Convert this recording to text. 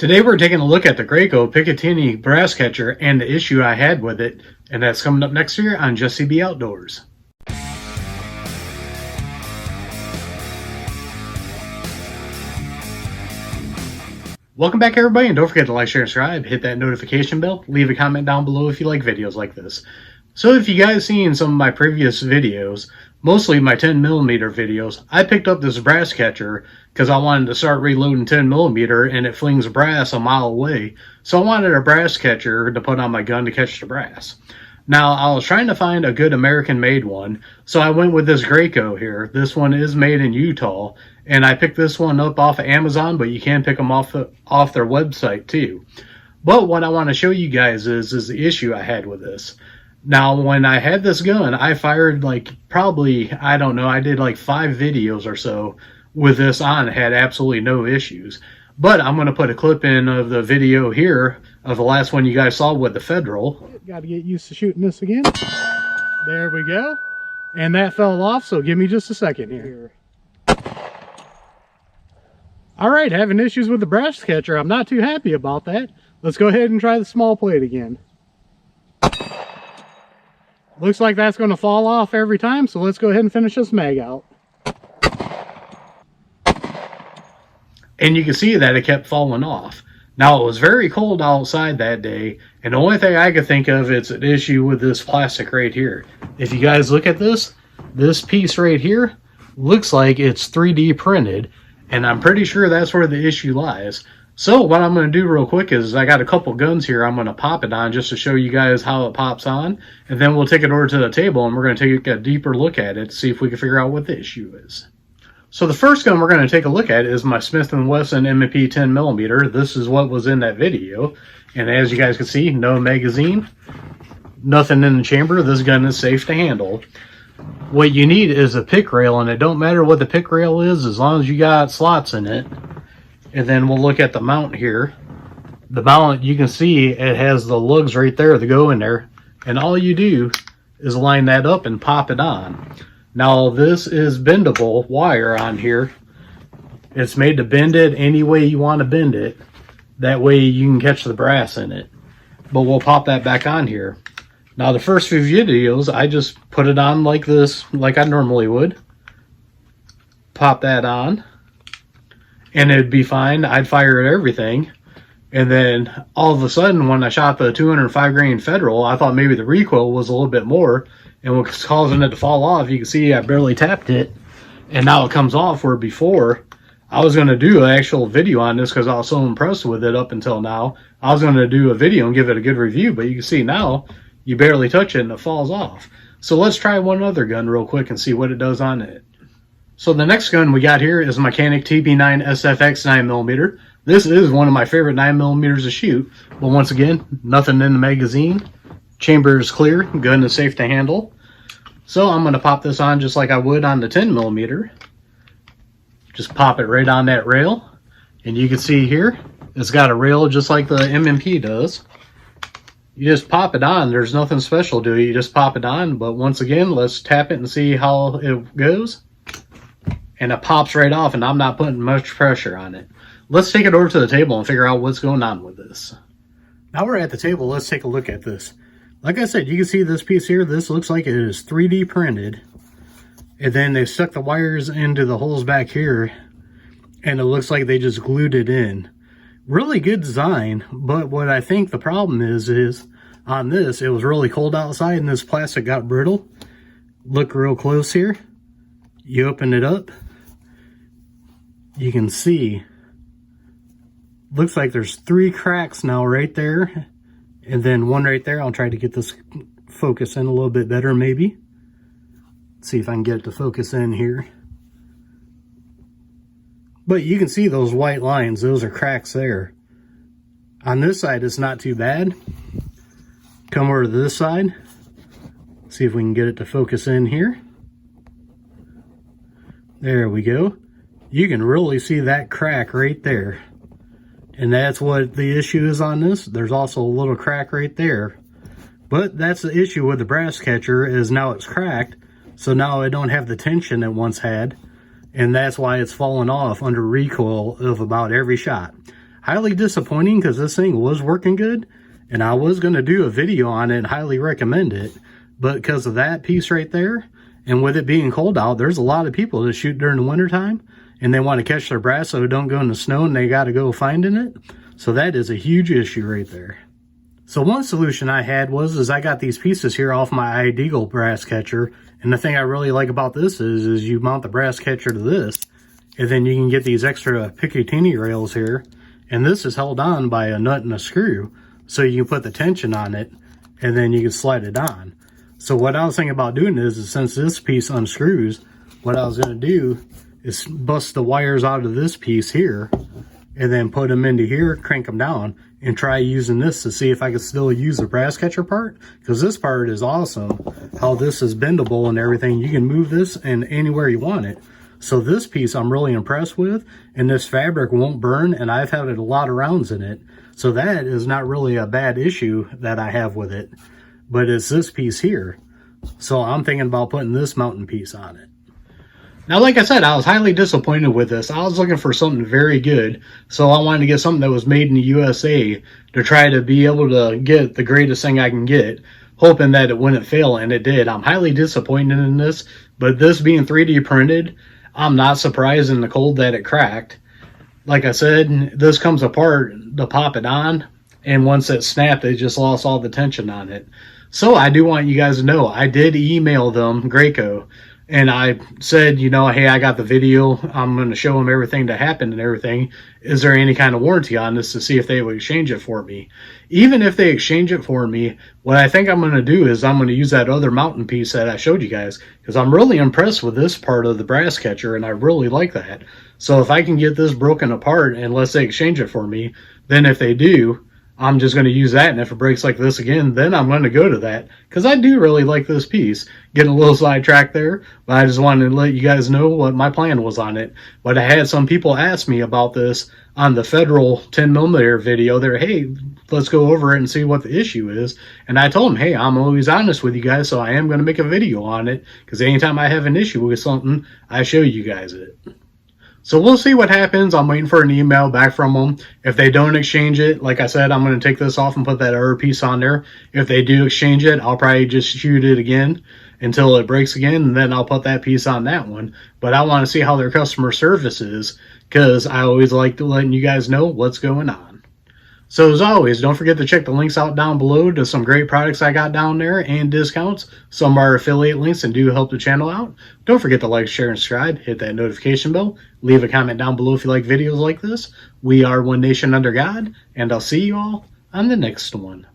Today we're taking a look at the Graco Picatinny brass catcher and the issue I had with it, and that's coming up next year on Jesse Be Outdoors. Welcome back everybody, and don't forget to like, share, and subscribe, hit that notification bell, leave a comment down below if you like videos like this. So if you guys seen some of my previous videos, mostly my 10mm videos, I picked up this brass catcher because I wanted to start reloading 10mm and it flings brass a mile away. So I wanted a brass catcher to put on my gun to catch the brass. Now I was trying to find a good American made one, so I went with this Graco here. This one is made in Utah, and I picked this one up off of Amazon, but you can pick them off their website too. But what I want to show you guys is the issue I had with this. Now, when I had this gun, I fired like probably, I don't know, I did like 5 videos or so with this on. It had absolutely no issues. But I'm going to put a clip in of the video here of the last one you guys saw with the Federal. Got to get used to shooting this again. There we go. And that fell off, so give me just a second here. Alright, having issues with the brass catcher. I'm not too happy about that. Let's go ahead and try the small plate again. Looks like that's going to fall off every time, so let's go ahead and finish this mag out. And you can see that it kept falling off. Now, it was very cold outside that day, and the only thing I could think of is an issue with this plastic right here. If you guys look at this piece right here looks like it's 3D printed, and I'm pretty sure that's where the issue lies. So what I'm going to do real quick is I got a couple guns here I'm going to pop it on just to show you guys how it pops on, and then we'll take it over to the table and we're going to take a deeper look at it to see if we can figure out what the issue is. So the first gun we're going to take a look at is my Smith & Wesson M&P 10mm. This is what was in that video, and as you guys can see, no magazine, nothing in the chamber. This gun is safe to handle. What you need is a pick rail, and it don't matter what the pick rail is as long as you got slots in it. And then we'll look at the mount here. The mount, you can see it has the lugs right there that go in there. And all you do is line that up and pop it on. Now this is bendable wire on here. It's made to bend it any way you want to bend it. That way you can catch the brass in it. But we'll pop that back on here. Now the first few videos, I just put it on like this, like I normally would. Pop that on. And it'd be fine. I'd fire at everything. And then all of a sudden, when I shot the 205 grain Federal, I thought maybe the recoil was a little bit more. And what was causing it to fall off, you can see I barely tapped it. And now it comes off, where before I was going to do an actual video on this because I was so impressed with it up until now. I was going to do a video and give it a good review. But you can see now, you barely touch it and it falls off. So let's try one other gun real quick and see what it does on it. So the next gun we got here is Mechanic TP9 SFX 9mm. This is one of my favorite 9mm to shoot, but once again, nothing in the magazine. Chamber is clear, gun is safe to handle. So I'm going to pop this on just like I would on the 10mm. Just pop it right on that rail, and you can see here, it's got a rail just like the M&P does. You just pop it on, there's nothing special to it, you just pop it on, but once again, let's tap it and see how it goes. And it pops right off, and I'm not putting much pressure on it. Let's take it over to the table and figure out what's going on with this. Now we're at the table, let's take a look at this. Like I said, you can see this piece here, this looks like it is 3D printed. And then they stuck the wires into the holes back here, and it looks like they just glued it in. Really good design, but what I think the problem is on this, it was really cold outside and this plastic got brittle. Look real close here. You open it up, you can see, looks like there's 3 cracks now right there, and then one right there. I'll try to get this focus in a little bit better maybe. Let's see if I can get it to focus in here. But you can see those white lines, those are cracks there. On this side it's not too bad. Come over to this side, see if we can get it to focus in here. There we go. You can really see that crack right there. And that's what the issue is on this. There's also a little crack right there. But that's the issue with the brass catcher, is now it's cracked. So now I don't have the tension it once had. And that's why it's fallen off under recoil of about every shot. highly disappointing because this thing was working good. And I was going to do a video on it and highly recommend it. But because of that piece right there, and with it being cold out, there's a lot of people that shoot during the wintertime. And they want to catch their brass so it don't go in the snow and they got to go finding it. So that is a huge issue right there. So one solution I had was I got these pieces here off my Ideagle brass catcher. And the thing I really like about this is you mount the brass catcher to this. And then you can get these extra Picatinny rails here. And this is held on by a nut and a screw. So you can put the tension on it. And then you can slide it on. So what I was thinking about doing is since this piece unscrews, what I was going to do is bust the wires out of this piece here. And then put them into here, crank them down. And try using this to see if I can still use the brass catcher part. Because this part is awesome. How this is bendable and everything. You can move this in anywhere you want it. So this piece I'm really impressed with. And this fabric won't burn. And I've had a lot of rounds in it. So that is not really a bad issue that I have with it. But it's this piece here. So I'm thinking about putting this mounting piece on it. Now, like I said, I was highly disappointed with this. I was looking for something very good, so I wanted to get something that was made in the USA to try to be able to get the greatest thing I can get, hoping that it wouldn't fail, and it did. I'm highly disappointed in this, but this being 3D printed, I'm not surprised in the cold that it cracked. Like I said, this comes apart to pop it on, and once it snapped, it just lost all the tension on it. So I do want you guys to know, I did email them, Graco, and I said, you know, hey, I got the video. I'm going to show them everything that happened and everything. Is there any kind of warranty on this to see if they would exchange it for me? Even if they exchange it for me, what I think I'm going to do is I'm going to use that other mountain piece that I showed you guys, because I'm really impressed with this part of the brass catcher, and I really like that. So if I can get this broken apart and let's say exchange it for me, then if they do, I'm just going to use that, and if it breaks like this again, then I'm going to go to that, because I do really like this piece. Getting a little sidetracked there, but I just wanted to let you guys know what my plan was on it. But I had some people ask me about this on the federal 10mm video. They're, hey, let's go over it and see what the issue is. And I told them, hey, I'm always honest with you guys, so I am going to make a video on it, because anytime I have an issue with something, I show you guys it. So we'll see what happens. I'm waiting for an email back from them. If they don't exchange it, like I said, I'm going to take this off and put that other piece on there. If they do exchange it, I'll probably just shoot it again until it breaks again, and then I'll put that piece on that one. But I want to see how their customer service is, because I always like to letting you guys know what's going on. So as always, don't forget to check the links out down below to some great products I got down there and discounts. Some are affiliate links and do help the channel out. Don't forget to like, share, and subscribe. Hit that notification bell. Leave a comment down below if you like videos like this. We are one nation under God, and I'll see you all on the next one.